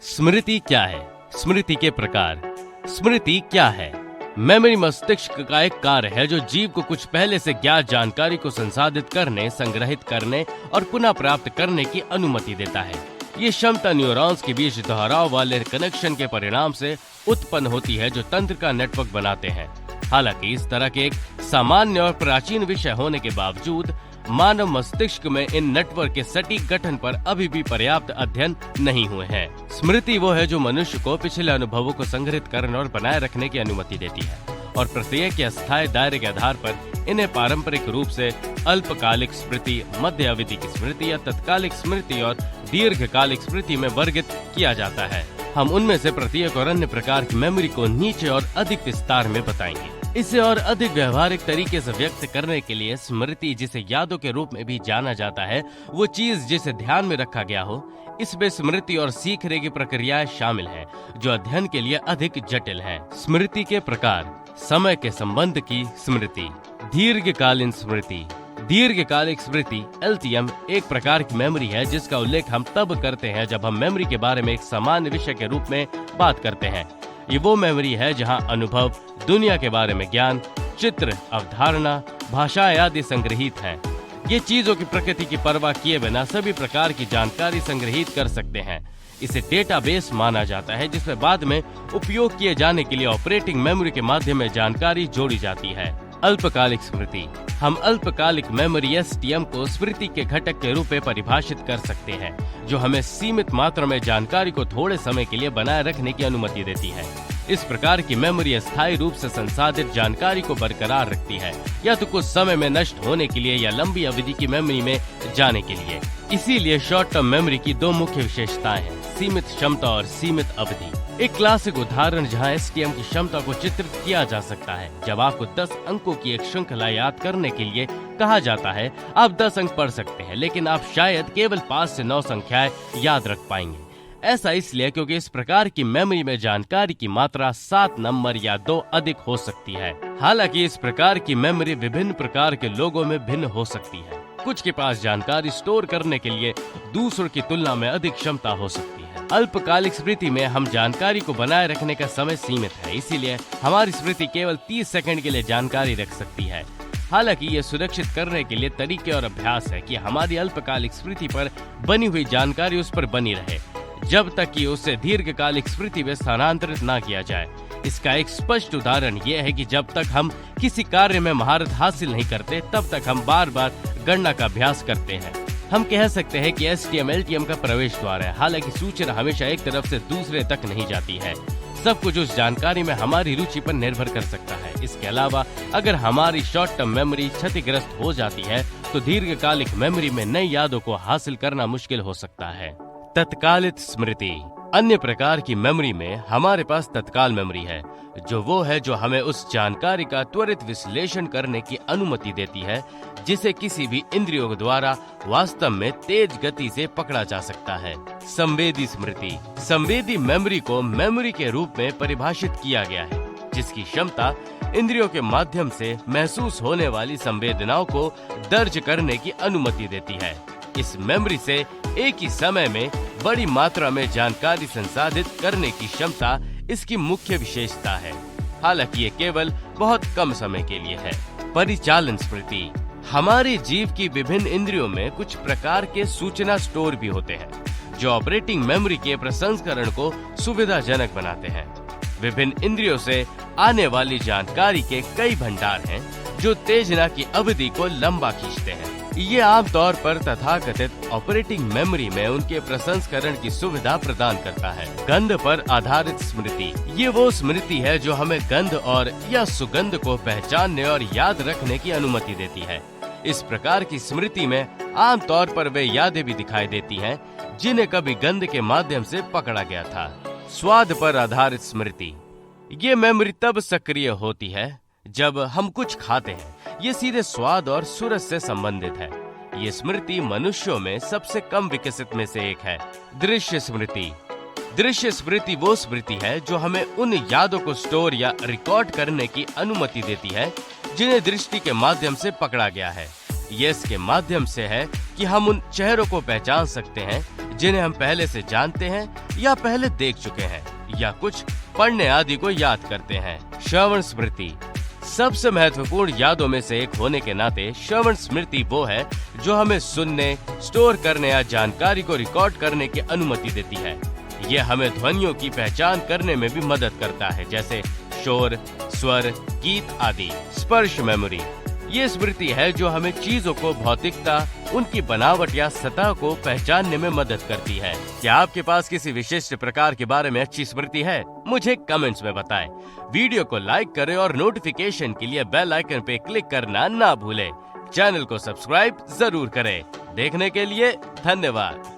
स्मृति क्या है? स्मृति के प्रकार। स्मृति क्या है? मेमोरी मस्तिष्क का एक कार्य है जो जीव को कुछ पहले से ज्ञात जानकारी को संसाधित करने, संग्रहित करने और पुनः प्राप्त करने की अनुमति देता है। ये क्षमता न्यूरॉन्स के बीच दोहराव वाले कनेक्शन के परिणाम से उत्पन्न होती है जो तंत्र का नेटवर्क बनाते हैं। हालांकि इस तरह के एक सामान्य और प्राचीन विषय होने के बावजूद मानव मस्तिष्क में इन नेटवर्क के सटीक गठन पर अभी भी पर्याप्त अध्ययन नहीं हुए हैं। स्मृति वो है जो मनुष्य को पिछले अनुभवों को संग्रहित करने और बनाए रखने की अनुमति देती है और प्रत्येक के अस्थायी दायरे के आधार पर इन्हें पारंपरिक रूप से अल्पकालिक स्मृति, मध्य अवधि की स्मृति या तत्कालिक स्मृति और दीर्घकालिक स्मृति में वर्गित किया जाता है। हम उनमें से प्रत्येक और अन्य प्रकार की मेमोरी को नीचे और अधिक विस्तार में बताएंगे। इसे और अधिक व्यवहारिक तरीके से व्यक्त करने के लिए स्मृति, जिसे यादों के रूप में भी जाना जाता है, वो चीज जिसे ध्यान में रखा गया हो, इसमें स्मृति और सीखने की प्रक्रियाएं शामिल हैं, जो अध्ययन के लिए अधिक जटिल हैं। स्मृति के प्रकार। समय के संबंध की स्मृति। दीर्घकालीन स्मृति। दीर्घकालिक स्मृति LTM एक प्रकार की मेमोरी है जिसका उल्लेख हम तब करते हैं जब हम मेमोरी के बारे में एक सामान्य विषय के रूप में बात करते हैं। ये वो मेमोरी है जहां अनुभव, दुनिया के बारे में ज्ञान, चित्र, अवधारणा, भाषाएं आदि संग्रहित हैं। ये चीजों की प्रकृति की परवाह किए बिना सभी प्रकार की जानकारी संग्रहित कर सकते हैं। इसे डेटाबेस माना जाता है जिसमें बाद में उपयोग किए जाने के लिए ऑपरेटिंग मेमोरी के माध्यम में जानकारी जोड़ी जाती है। अल्पकालिक स्मृति। हम अल्पकालिक मेमोरी STM को स्मृति के घटक के रूप में परिभाषित कर सकते हैं, जो हमें सीमित मात्रा में जानकारी को थोड़े समय के लिए बनाए रखने की अनुमति देती है। इस प्रकार की मेमोरी अस्थायी रूप से संसाधित जानकारी को बरकरार रखती है, या तो कुछ समय में नष्ट होने के लिए या लंबी अवधि की मेमोरी में जाने के लिए। इसीलिए शॉर्ट टर्म मेमोरी की दो मुख्य विशेषताएं हैं, सीमित क्षमता और सीमित अवधि। एक क्लासिक उदाहरण जहां STM की क्षमता को चित्रित किया जा सकता है। जब आपको 10 अंकों की एक श्रृंखला याद करने के लिए कहा जाता है, आप 10 अंक पढ़ सकते हैं, लेकिन आप शायद केवल 5 से 9 संख्याएं याद रख पाएंगे। ऐसा इसलिए क्योंकि इस प्रकार की मेमोरी में जानकारी की मात्रा 7 नंबर या 2 अधिक हो सकती है। हालांकि इस प्रकार की मेमोरी विभिन्न प्रकार के लोगों में भिन्न हो सकती है। कुछ के पास जानकारी स्टोर करने के लिए दूसरों की तुलना में अधिक क्षमता हो सकती है। अल्पकालिक स्मृति में हम जानकारी को बनाए रखने का समय सीमित है, इसीलिए हमारी स्मृति केवल 30 सेकंड के लिए जानकारी रख सकती है। हालांकि ये सुरक्षित करने के लिए तरीके और अभ्यास है कि हमारी अल्पकालिक स्मृति पर बनी हुई जानकारी उस पर बनी रहे, जब तक कि उसे दीर्घकालिक स्मृति में स्थानांतरित न किया जाए। इसका एक स्पष्ट उदाहरण यह है कि जब तक हम किसी कार्य में महारत हासिल नहीं करते, तब तक हम बार बार गणना का अभ्यास करते हैं। हम कह सकते हैं कि STM LTM का प्रवेश द्वार है। हालांकि सूचना हमेशा एक तरफ से दूसरे तक नहीं जाती है। सब कुछ उस जानकारी में हमारी रुचि पर निर्भर कर सकता है। इसके अलावा अगर हमारी शॉर्ट टर्म मेमोरी क्षतिग्रस्त हो जाती है, तो दीर्घकालिक मेमोरी में नई यादों को हासिल करना मुश्किल हो सकता है। तत्कालिक स्मृति। अन्य प्रकार की मेमोरी में हमारे पास तत्काल मेमोरी है, जो हमें उस जानकारी का त्वरित विश्लेषण करने की अनुमति देती है जिसे किसी भी इंद्रियों द्वारा वास्तव में तेज गति से पकड़ा जा सकता है। संवेदी स्मृति। संवेदी मेमोरी को मेमोरी के रूप में परिभाषित किया गया है जिसकी क्षमता इंद्रियों के माध्यम से महसूस होने वाली संवेदनाओं को दर्ज करने की अनुमति देती है। इस मेमोरी से एक ही समय में बड़ी मात्रा में जानकारी संसाधित करने की क्षमता इसकी मुख्य विशेषता है। हालांकि ये केवल बहुत कम समय के लिए है। परिचालन स्मृति। हमारे जीव की विभिन्न इंद्रियों में कुछ प्रकार के सूचना स्टोर भी होते हैं, जो ऑपरेटिंग मेमोरी के प्रसंस्करण को सुविधाजनक बनाते हैं। विभिन्न इंद्रियों से आने वाली जानकारी के कई भंडार हैं, जो उत्तेजना की अवधि को लंबा खींचते हैं। ये आमतौर पर तथाकथित ऑपरेटिंग मेमोरी में उनके प्रसंस्करण की सुविधा प्रदान करता है। गंध पर आधारित स्मृति। ये वो स्मृति है जो हमें गंध और या सुगंध को पहचानने और याद रखने की अनुमति देती है। इस प्रकार की स्मृति में आमतौर पर वे यादें भी दिखाई देती हैं जिन्हें कभी गंध के माध्यम से पकड़ा गया था। स्वाद पर आधारित स्मृति। ये मेमोरी तब सक्रिय होती है जब हम कुछ खाते हैं। ये सीधे स्वाद और सुरस से संबंधित है। ये स्मृति मनुष्यों में सबसे कम विकसित में से एक है। दृश्य स्मृति। दृश्य स्मृति वो स्मृति है जो हमें उन यादों को स्टोर या रिकॉर्ड करने की अनुमति देती है जिन्हें दृष्टि के माध्यम से पकड़ा गया है। ये इसके माध्यम से है कि हम उन चेहरों को पहचान सकते हैं जिन्हें हम पहले से जानते हैं या पहले देख चुके हैं, या कुछ पढ़ने आदि को याद करते हैं। श्रवण स्मृति सबसे महत्वपूर्ण यादों में से एक होने के नाते श्रवण स्मृति वो है जो हमें सुनने, स्टोर करने या जानकारी को रिकॉर्ड करने की अनुमति देती है। यह हमें ध्वनियों की पहचान करने में भी मदद करता है, जैसे शोर, स्वर, गीत आदि। स्पर्श मेमोरी ये स्मृति है जो हमें चीजों को भौतिकता, उनकी बनावट या सतह को पहचानने में मदद करती है। क्या आपके पास किसी विशिष्ट प्रकार के बारे में अच्छी स्मृति है? मुझे कमेंट्स में बताएं। वीडियो को लाइक करें और नोटिफिकेशन के लिए बेल आइकन पे क्लिक करना ना भूलें। चैनल को सब्सक्राइब जरूर करें। देखने के लिए धन्यवाद।